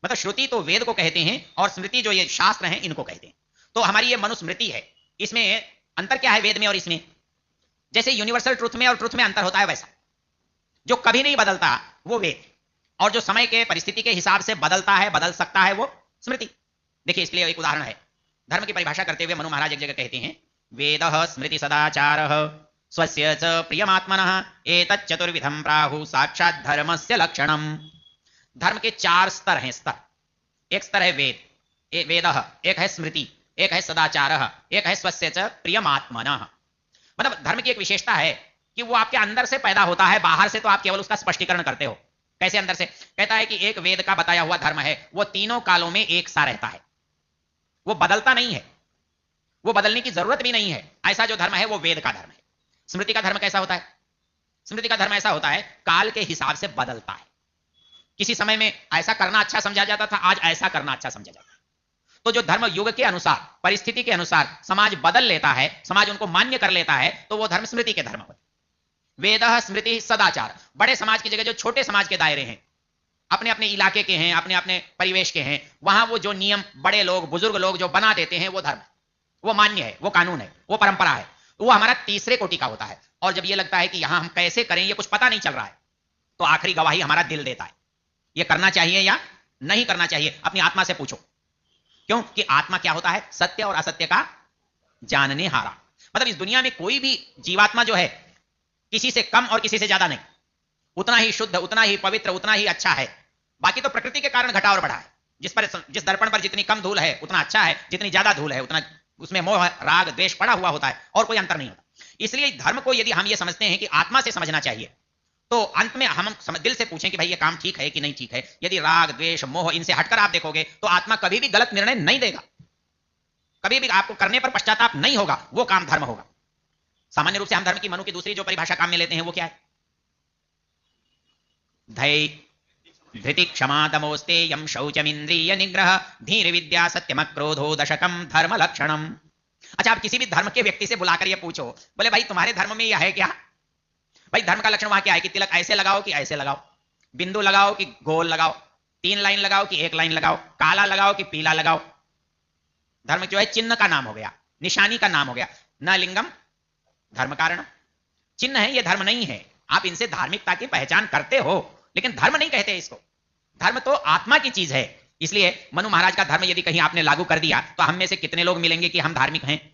मतलब श्रुति तो वेद को कहते हैं और स्मृति जो ये शास्त्र हैं इनको कहते हैं। तो हमारी ये मनुस्मृति है, इसमें अंतर क्या है वेद में और इसमें? जैसे यूनिवर्सल ट्रुथ में और ट्रुथ में अंतर होता है, वैसा जो कभी नहीं बदलता वो वेद, और जो समय के परिस्थिति के हिसाब से बदलता है, बदल सकता है, वो स्मृति। देखिए इसके लिए एक उदाहरण है। धर्म की परिभाषा करते हुए मनु महाराज एक जगह कहते हैं, वेदः स्मृति सदाचारः स्वस्य च प्रियमात्मनः एतत् चतुर्विधं प्राहु साक्षात् धर्मस्य लक्षणम्। धर्म के 4 स्तर हैं। स्तर, एक स्तर है वेद, वेदः, एक है स्मृति, एक है सदाचारः, एक है स्वस्य च प्रियमात्मनः। मतलब धर्म की एक विशेषता है कि वो आपके अंदर से पैदा होता है, बाहर से तो आप केवल उसका स्पष्टीकरण करते हो। कैसे अंदर से? कहता है कि एक वेद का बताया हुआ धर्म है, वो तीनों कालों में एक सा रहता है, वो बदलता नहीं है, वो बदलने की जरूरत भी नहीं है। ऐसा जो धर्म है वो वेद का धर्म है। स्मृति का धर्म कैसा होता है? स्मृति का धर्म ऐसा होता है काल के हिसाब से बदलता है। किसी समय में ऐसा करना अच्छा समझा जाता था, आज ऐसा करना अच्छा समझा जाता है। तो जो धर्म युग के अनुसार, परिस्थिति के अनुसार समाज बदल लेता है, समाज उनको मान्य कर लेता है, तो वो धर्म स्मृति के धर्म होते हैं। वेदः स्मृति सदाचार, बड़े समाज की जगह जो छोटे समाज के दायरे हैं, अपने अपने इलाके के हैं, अपने अपने परिवेश के हैं, वहां वो जो नियम बड़े लोग, बुजुर्ग लोग जो बना देते हैं, वो धर्म, वो मान्य है, वो कानून है, वो परंपरा है, वो हमारा तीसरे कोटि का होता है। और जब ये लगता है कि यहां हम कैसे करें ये कुछ पता नहीं चल रहा है, तो आखिरी गवाही हमारा दिल देता है, ये करना चाहिए या नहीं करना चाहिए। अपनी आत्मा से पूछो, क्यों कि आत्मा क्या होता है? सत्य और असत्य का जानने हारा। मतलब इस दुनिया में कोई भी जीवात्मा जो है किसी से कम और किसी से ज्यादा नहीं, उतना ही शुद्ध, उतना ही पवित्र, उतना ही अच्छा है। बाकी तो प्रकृति के कारण घटा और बढ़ा है। जिस दर्पण पर जितनी कम धूल है उतना अच्छा है, जितनी ज्यादा धूल है उतना उसमें मोह, राग, द्वेष पड़ा हुआ होता है, और कोई अंतर नहीं होता। इसलिए धर्म को यदि हम ये समझते हैं कि आत्मा से समझना चाहिए, तो अंत में हम दिल से पूछें कि भाई ये काम ठीक है कि नहीं ठीक है। यदि राग, द्वेष, मोह इनसे हटकर आप देखोगे तो आत्मा कभी भी गलत निर्णय नहीं देगा, कभी भी आपको करने पर पश्चाताप नहीं होगा, वो काम धर्म होगा। सामान्य रूप से हम धर्म की मनु की दूसरी जो परिभाषा काम में लेते हैं वो क्या है? धैर्य, धृति, क्षमा, दमोस्तेयम, शौचमिंद्रिय निग्रह, धीर, विद्या, सत्यम, क्रोधो, दशकम धर्म लक्षणम। अच्छा, आप किसी भी धर्म के व्यक्ति से बुलाकर ये पूछो, बोले भाई तुम्हारे धर्म में यह है क्या? भाई धर्म का लक्षण वहां क्या है कि तिलक ऐसे लगाओ कि ऐसे लगाओ, बिंदु लगाओ कि गोल लगाओ, 3 लाइन लगाओ कि 1 लाइन लगाओ, काला लगाओ कि पीला लगाओ। धर्म जो है चिन्ह का नाम हो गया, निशानी का नाम हो गया। न लिंगम धर्म कारण, चिन्ह है, ये धर्म नहीं है। आप इनसे धार्मिकता की पहचान करते हो, लेकिन धर्म नहीं कहते इसको। धर्म तो आत्मा की चीज है। इसलिए मनु महाराज का धर्म यदि कहीं आपने लागू कर दिया तो हम में से कितने लोग मिलेंगे कि हम धार्मिक हैं?